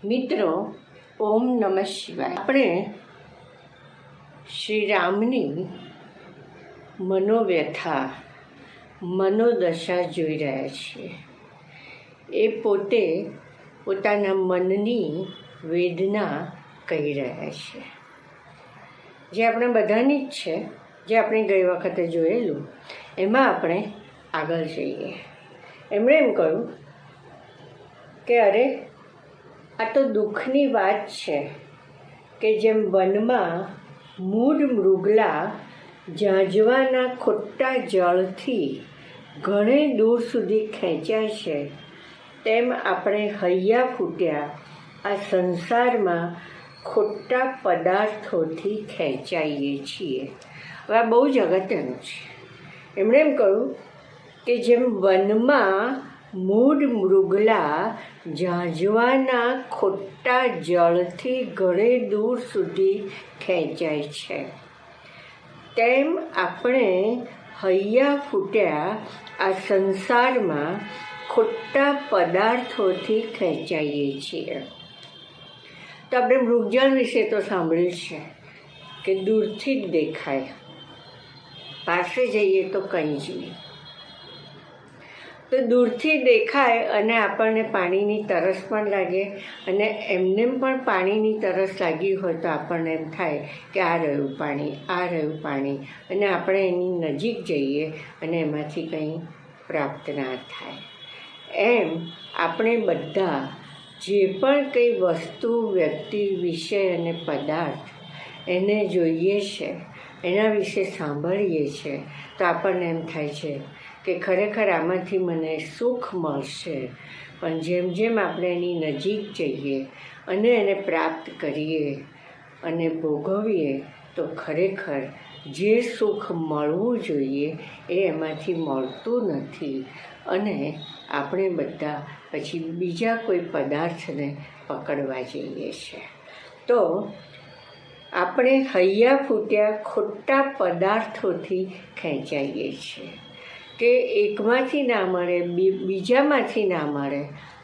મિત્રો, ઓમ નમઃ શિવાય. આપણે શ્રી રામની મનોવ્યથા, મનોદશા જોઈ રહ્યા છીએ. એ પોતે પોતાના મનની વેદના કહી રહ્યા છે, જે આપણે બધાની જ છે, જે આપણે ગઈ વખતે જોયેલું. એમાં આપણે આગળ જઈએ. એમણે એમ કહ્યું કે અરે, આ તો દુઃખની વાત છે કે જેમ વનમાં મૂઢ મૃગલા ઝાંઝવાના ખોટા જળથી ઘણે દૂર સુધી ખેંચાય છે, તેમ આપણે હૈયા ફૂટ્યા આ સંસારમાં ખોટા પદાર્થોથી ખેંચાઈએ છીએ. હવે આ બહુ જ અગત્યનું છે. એમણે એમ કહ્યું કે જેમ વનમાં મૂઢ મૃગલા ઝાંઝવાના ખોટા જળથી ઘણે દૂર સુધી ખેંચાય છે, તેમ આપણે હૈયા ફૂટ્યા આ સંસારમાં ખોટા પદાર્થોથી ખેંચાઈએ છીએ. તો આપણે મૃગજળ વિશે તો સાંભળ્યું છે કે દૂરથી જ દેખાય, પાસે જઈએ તો કંઈ જ નહીં. તો દૂરથી દેખાય અને આપણને પાણીની તરસ પણ લાગે, અને એમને પણ પાણીની તરસ લાગી હોય તો આપણને એમ થાય કે આ રહ્યું પાણી, આ રહ્યું પાણી, અને આપણે એની નજીક જઈએ અને એમાંથી કંઈ પ્રાપ્ત ના થાય. એમ આપણે બધા જે પણ કંઈ વસ્તુ, વ્યક્તિ, વિષય અને પદાર્થ એને જોઈએ છે, એના વિશે સાંભળીએ છીએ તો આપણને એમ થાય છે કે ખરેખર આમાંથી મને સુખ મળશે. પણ જેમ જેમ આપણે એની નજીક જઈએ અને એને પ્રાપ્ત કરીએ અને ભોગવીએ તો ખરેખર જે સુખ મળવું જોઈએ એ એમાંથી મળતું નથી, અને આપણે બધા પછી બીજા કોઈ પદાર્થને પકડવા જઈએ છીએ. તો આપણે હૈયા ફૂટ્યા ખોટા પદાર્થોથી ખેંચાઈએ છીએ કે એકમાંથી ના મળે, બીજામાંથી ના મળે,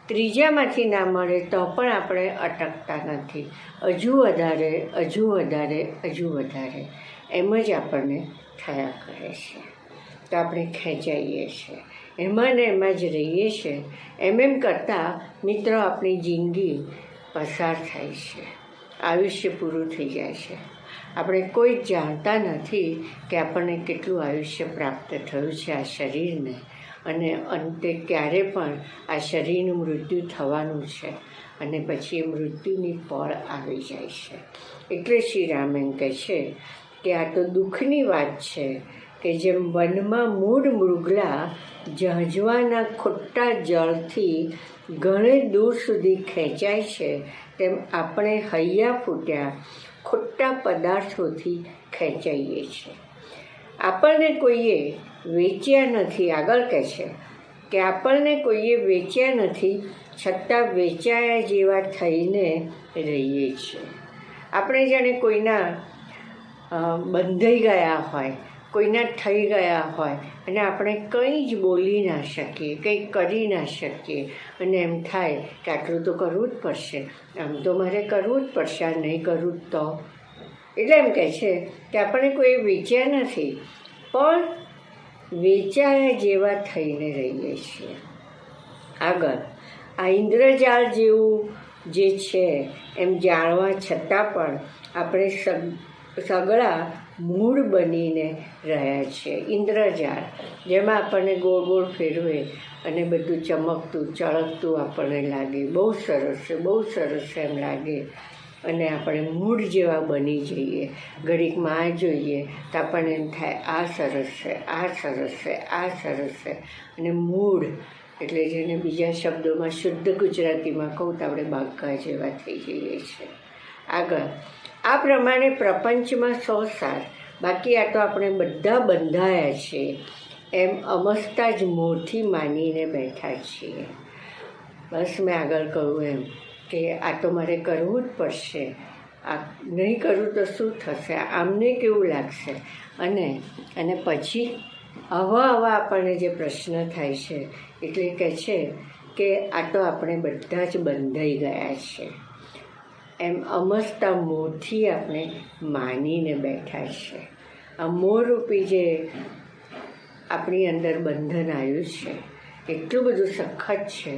ત્રીજામાંથી ના મળે તો પણ આપણે અટકતા નથી. હજુ વધારે, હજુ વધારે, હજુ વધારે એમ જ આપણને થયા કરે છે. તો આપણે ખેંચાઈએ છીએ, એમાં ને એમાં જ રહીએ છીએ. એમ કરતાં મિત્રો આપણી જિંદગી પસાર થાય છે, આયુષ્ય પૂરું થઈ જાય છે. આપણે કોઈ જાણતા નથી કે આપણને કેટલું આયુષ્ય પ્રાપ્ત થયું છે આ શરીરને, અને અંતે ક્યારે પણ આ શરીરનું મૃત્યુ થવાનું છે, અને પછી એ મૃત્યુની પળ આવી જાય છે. એટલે શ્રી રામ એમ કહે છે કે આ તો દુઃખની વાત છે કે જેમ વનમાં મૂઢ મૃગલા ઝાંઝવાના ખોટા જળથી ઘણે દૂર સુધી ખેંચાય છે, તેમ આપણે હૈયા ફૂટ્યા ખોટા પદાર્થોથી ખેંચાઈએ છીએ. આપણને કોઈએ વેચ્યા નથી. આગળ કહે છે કે આપણને કોઈએ વેચ્યા નથી, છતાં વેચાયા જેવા થઈને રહીએ છીએ. આપણે જાણે કોઈના બંધાઈ ગયા હોય, કોઈના થઈ ગયા હોય, અને આપણે કંઈ જ બોલી ના શકીએ, કંઈ કરી ના શકીએ, અને એમ થાય કે આટલું તો કરવું જ પડશે, આમ તો મારે કરવું જ પડશે, આ નહીં કરવું તો. એટલે એમ કહે છે કે આપણે કોઈ વેચ્યા નથી, પણ વેચાયા જેવા થઈને રહીએ છીએ. આગળ આ ઇન્દ્રજાળ જેવું જે છે એમ જાણવા છતાં પણ આપણે સગળા મૂળ બનીને રહ્યા છે. ઇન્દ્રજાળ જેમાં આપણને ગોળ ગોળ ફેરવે અને બધું ચમકતું ચળકતું આપણને લાગે, બહુ સરસ છે, બહુ સરસ છે એમ લાગે, અને આપણે મૂળ જેવા બની જઈએ. ઘડીકમાં આ જોઈએ તો આપણને એમ થાય આ સરસ છે, આ સરસ છે, આ સરસ છે. અને મૂળ એટલે જેને બીજા શબ્દોમાં શુદ્ધ ગુજરાતીમાં કહું તો આપણે બાગા જેવા થઈ જઈએ છીએ. આગળ આ પ્રમાણે પ્રપંચમાં સો સાર, બાકી આ તો આપણે બધા બંધાયા છીએ એમ અમસ્તા જ મોંથી માનીને બેઠા છીએ. બસ મેં આગળ કહ્યું એમ કે આ તો મારે કરવું જ પડશે, આ નહીં કરું તો શું થશે, આમને કેવું લાગશે, અને પછી આવા આપણને જે પ્રશ્ન થાય છે. એટલે કહે છે કે આ તો આપણે બધા જ બંધાઈ ગયા છે, એમ અમસ્તા મોહથી આપણે માનીને બેઠા છે. આ મોહરૂપી જે આપણી અંદર બંધન આવ્યું છે એટલું બધું સખત છે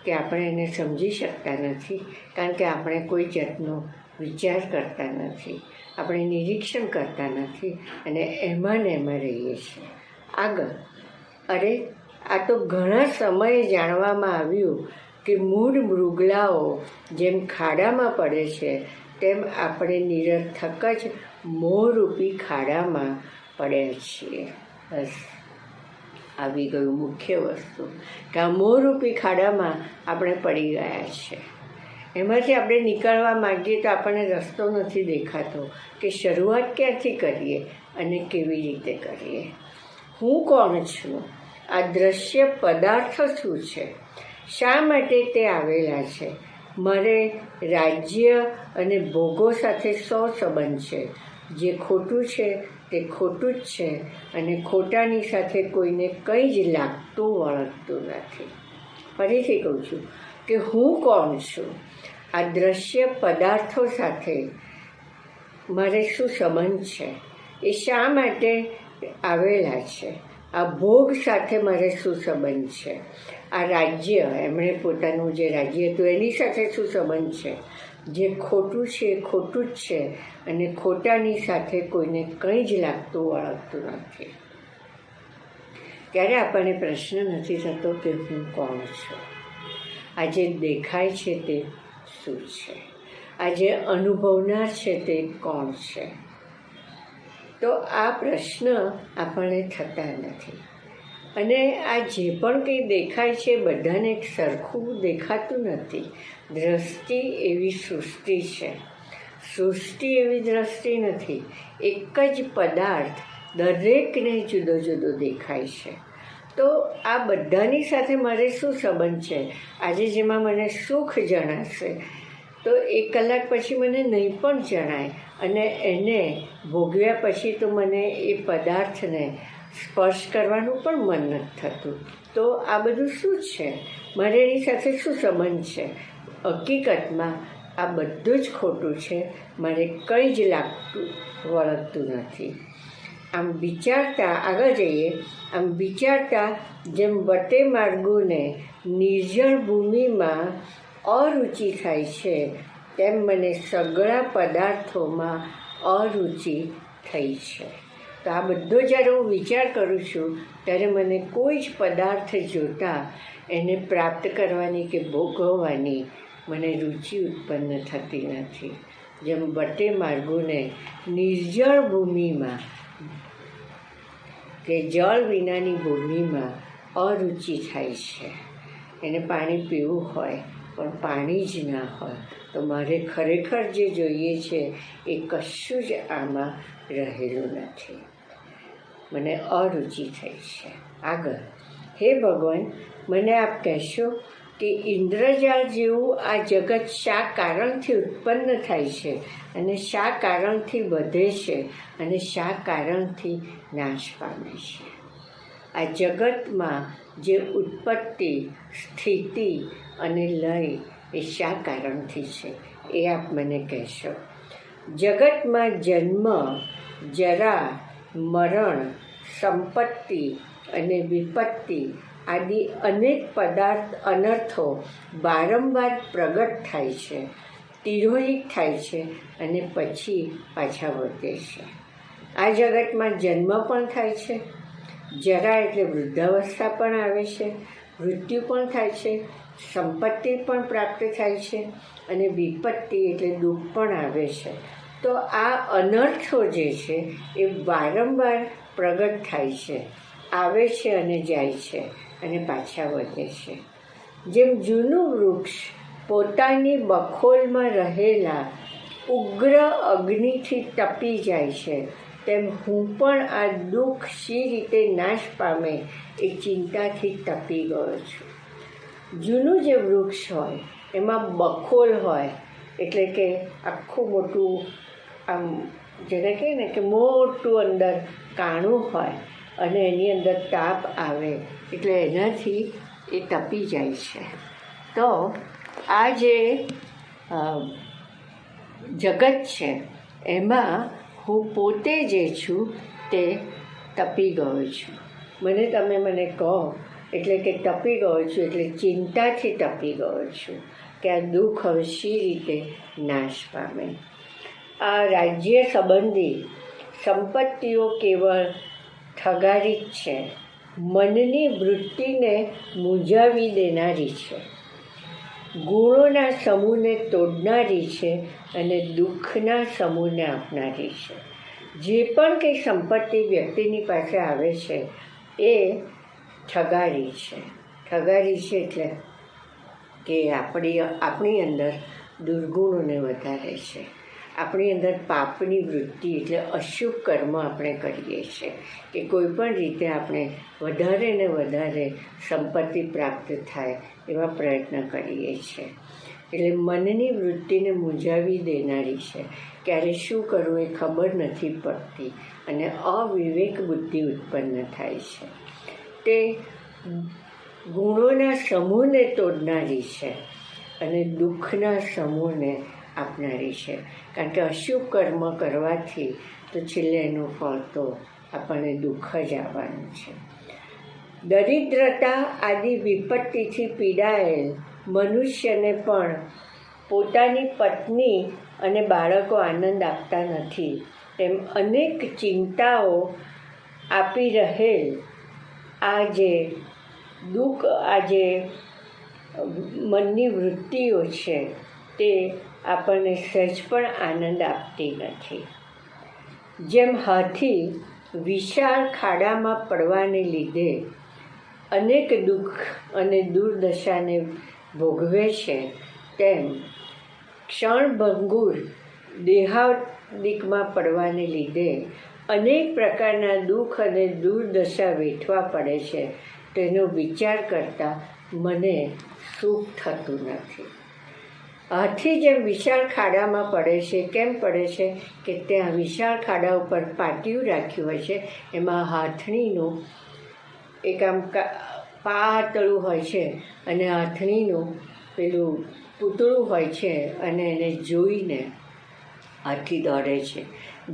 કે આપણે એને સમજી શકતા નથી, કારણ કે આપણે કોઈ જાતનો વિચાર કરતા નથી, આપણે નિરીક્ષણ કરતા નથી અને એમાં ને એમાં રહીએ છીએ. આગળ અરે આ તો ઘણા સમયે જાણવામાં આવ્યું કે મૂળ મૃગલાઓ જેમ ખાડામાં પડે છે તેમ આપણે નિરર્થક જ મોહરૂપી ખાડામાં પડ્યા છીએ. બસ આવી ગયું મુખ્ય વસ્તુ કે આ મોહરૂપી ખાડામાં આપણે પડી ગયા છે. એમાંથી આપણે નીકળવા માંગીએ તો આપણને રસ્તો નથી દેખાતો કે શરૂઆત ક્યાંથી કરીએ અને કેવી રીતે કરીએ. હું કોણ છું? આ દ્રશ્ય પદાર્થ શું છે? શા માટે તે આવેલા છે? મારે રાજ્ય અને ભોગો સાથે શો સંબંધ છે? જે ખોટું છે તે ખોટું જ છે અને ખોટાની સાથે કોઈને કંઈ જ લાગતું વળગતું નથી. ફરીથી કહું છું કે હું કોણ છું? આ દ્રશ્ય પદાર્થો સાથે મારે શું સંબંધ છે? એ શા માટે આવેલા છે? આ ભોગ સાથે મારે શું સંબંધ છે? આ રાજ્ય, એમણે પોતાનું જે રાજ્ય હતું એની સાથે શું સંબંધ છે? જે ખોટું છે એ ખોટું જ છે અને ખોટાની સાથે કોઈને કંઈ જ લાગતું વળગતું નથી. ત્યારે આપણને પ્રશ્ન નથી થતો કે હું કોણ છું? આ જે દેખાય છે તે શું છે? આ જે અનુભવનાર છે તે કોણ છે? તો આ પ્રશ્ન આપણને થતા નથી. અને આ જે પણ કંઈ દેખાય છે બધાને એક સરખું દેખાતું નથી. દ્રષ્ટિ એવી સૃષ્ટિ છે, સૃષ્ટિ એવી દ્રષ્ટિ નથી. એક જ પદાર્થ દરેકને જુદો જુદો દેખાય છે. તો આ બધાની સાથે મારે શું સંબંધ છે? આજે જેમાં મને સુખ જણાશે તો 1 કલાક પછી મને નહીં પણ જણાય અને એને ભોગવ્યા પછી તો મને એ પદાર્થને સ્પર્શ કરવાનું પણ મન નથી થતું. તો આ બધું શું છે? મારે એની સાથે શું સંબંધ છે? હકીકતમાં આ બધું જ ખોટું છે. મારે કંઈ જ લાગતું વળગતું નથી. આમ વિચારતા આગળ જઈએ. આમ વિચારતા જેમ વટે માર્ગોને નિર્જળ ભૂમિમાં અરુચિ થાય છે તેમ મને સઘળા પદાર્થોમાં અરુચિ થઈ છે. તો આ બધો જ્યારે હું વિચાર કરું છું ત્યારે મને કોઈ જ પદાર્થ જોતાં એને પ્રાપ્ત કરવાની કે ભોગવવાની મને રુચિ ઉત્પન્ન થતી નથી. જેમ વટે માર્ગોને નિર્જળ ભૂમિમાં કે જળ વિનાની ભૂમિમાં અરુચિ થાય છે. એને પાણી પીવું હોય પણ પાણી જ ના હોય તો મારે ખરેખર જે જોઈએ છે એ કશું જ આમાં રહેલું નથી. મને અરુચિ થઈ છે. આગળ, હે ભગવાન, મને આપ કહેશો કે ઇન્દ્રજાળ જેવું આ જગત શા કારણથી ઉત્પન્ન થાય છે અને શા કારણથી વધે છે અને શા કારણથી નાશ પામે છે? આ જગતમાં જે ઉત્પત્તિ, સ્થિતિ અને લય એ શા કારણથી છે એ આપ મને કહેશો. જગતમાં જન્મ, જરા, મરણ, સંપત્તિ અને વિપત્તિ આદિ અનેક અનર્થો વારંવાર પ્રગટ થાય છે, તિરોહિત થાય છે અને પછી પાછા વધે છે. આ જગતમાં જન્મ પણ થાય છે, જરા એટલે વૃદ્ધાવસ્થા પણ આવે છે, મૃત્યુ પણ થાય છે, સંપત્તિ પણ પ્રાપ્ત થાય છે અને વિપત્તિ એટલે દુઃખ પણ આવે છે. તો આ અનર્થો જે છે એ વારંવાર પ્રગટ થાય છે, આવે છે અને જાય છે અને પાછા વધે છે. જેમ જૂનું વૃક્ષ પોતાની બખોલમાં રહેલા ઉગ્ર અગ્નિથી તપી જાય છે તેમ હું પણ આ દુઃખ શી રીતે નાશ પામે એ ચિંતાથી તપી ગયો છું. જૂનું જે વૃક્ષ હોય એમાં બખોલ હોય એટલે કે આખું મોટું આમ જેને કહે ને કે મોટું અંદર કાણું હોય અને એની અંદર તાપ આવે એટલે એનાથી એ તપી જાય છે. તો આ જે જગત છે એમાં હું પોતે જે છું તે તપી ગયો છું. તમે મને કહો એટલે કે તપી ગયો છું એટલે ચિંતાથી તપી ગયો છું કે આ દુઃખ હવે શી રીતે નાશ પામે. આ રાજ્ય સંબંધી સંપત્તિઓ કેવળ ઠગારી જ છે, મનની વૃત્તિને મૂંઝાવી દેનારી છે, ગુણોના સમૂહને તોડનારી છે અને દુઃખના સમૂહને આપનારી છે. જે પણ કંઈ સંપત્તિ વ્યક્તિની પાસે આવે છે એ ઠગારી છે. ઠગારી છે એટલે કે આપણી અંદર દુર્ગુણોને વધારે છે, આપણી અંદર પાપની વૃત્તિ એટલે અશુભ કર્મ આપણે કરીએ છીએ કે કોઈ પણ રીતે આપણે વધારે ને વધારે સંપત્તિ પ્રાપ્ત થાય એવા પ્રયત્ન કરીએ છીએ. એટલે મનની વૃત્તિને મૂંઝાવી દેનારી છે. ક્યારે શું કરવું એ ખબર નથી પડતી અને અવિવેક બુદ્ધિ ઉત્પન્ન થાય છે. તે ગુણોના સમૂહને તોડનારી છે અને દુઃખના સમૂહને આપનારી છે. કારણ કે અશુભ કર્મ કરવાથી તો છેલ્લે એનું ફળ તો આપણને દુઃખ જ આવવાનું છે. દરિદ્રતા આદિ વિપત્તિથી પીડાયેલ મનુષ્યને પણ પોતાની પત્ની અને બાળકો આનંદ આપતા નથી તેમ અનેક ચિંતાઓ આપી રહેલ આ જે દુઃખ, આ જે મનની વૃત્તિઓ છે તે આપણને સહેજ પણ આનંદ આપતી નથી. જેમ હાથી વિશાળ ખાડામાં પડવાને લીધે અનેક દુઃખ અને દુર્દશાને ભોગવે છે, તેમ ક્ષણભંગુર દેહાદિકમાં પડવાને લીધે અનેક પ્રકારના દુઃખ અને દુર્દશા વેઠવા પડે છે. તેનો વિચાર કરતાં મને સુખ થતું નથી. હાથી જેમ વિશાળ ખાડામાં પડે છે, કેમ પડે છે કે ત્યાં વિશાળ ખાડા ઉપર પાટિયું રાખ્યું હોય છે, એમાં હાથણીનું એક આમ પાતળું હોય છે અને હાથણીનું પેલું પૂતળું હોય છે અને એને જોઈને હાથી દોડે છે.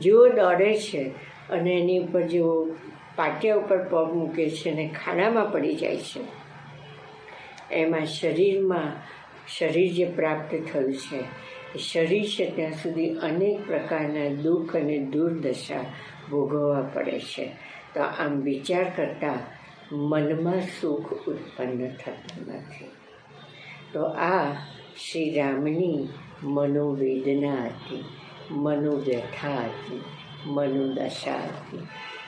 જેવો દોડે છે અને એની ઉપર જેવો પાટિયા ઉપર પગ મૂકે છે અને ખાડામાં પડી જાય છે, એમાં શરીર જે પ્રાપ્ત થયું છે એ શરીર છે ત્યાં સુધી અનેક પ્રકારના દુઃખ અને દુર્દશા ભોગવવા પડે છે. તો આમ વિચાર કરતાં મનમાં સુખ ઉત્પન્ન થતું નથી. તો આ શ્રી રામની મનોવેદના હતી, મનોવ્યથા હતી, મનોદશા હતી,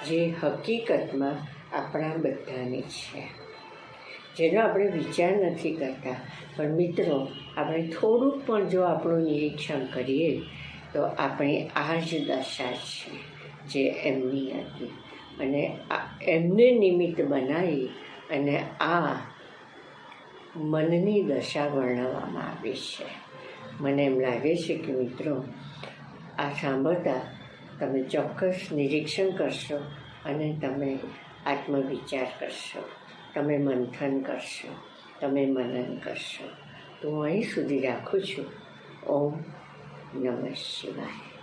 જે હકીકતમાં આપણા બધાની છે, જેનો આપણે વિચાર નથી કરતા. પણ મિત્રો, આપણે થોડુંક પણ જો આપણું નિરીક્ષણ કરીએ તો આપણી આ જ દશા છે જે એમની હતી અને એમને નિમિત્ત બનાવી અને આ મનની દશા વર્ણવવામાં આવી છે. મને એમ લાગે છે કે મિત્રો, આ સાંભળતા તમે ચોક્કસ નિરીક્ષણ કરશો અને તમે આત્મવિચાર કરશો, તમે મંથન કરશો, તમે મનન કરશો. તો હું અહીં સુધી રાખું છું. ઓમ નમઃ શિવાય.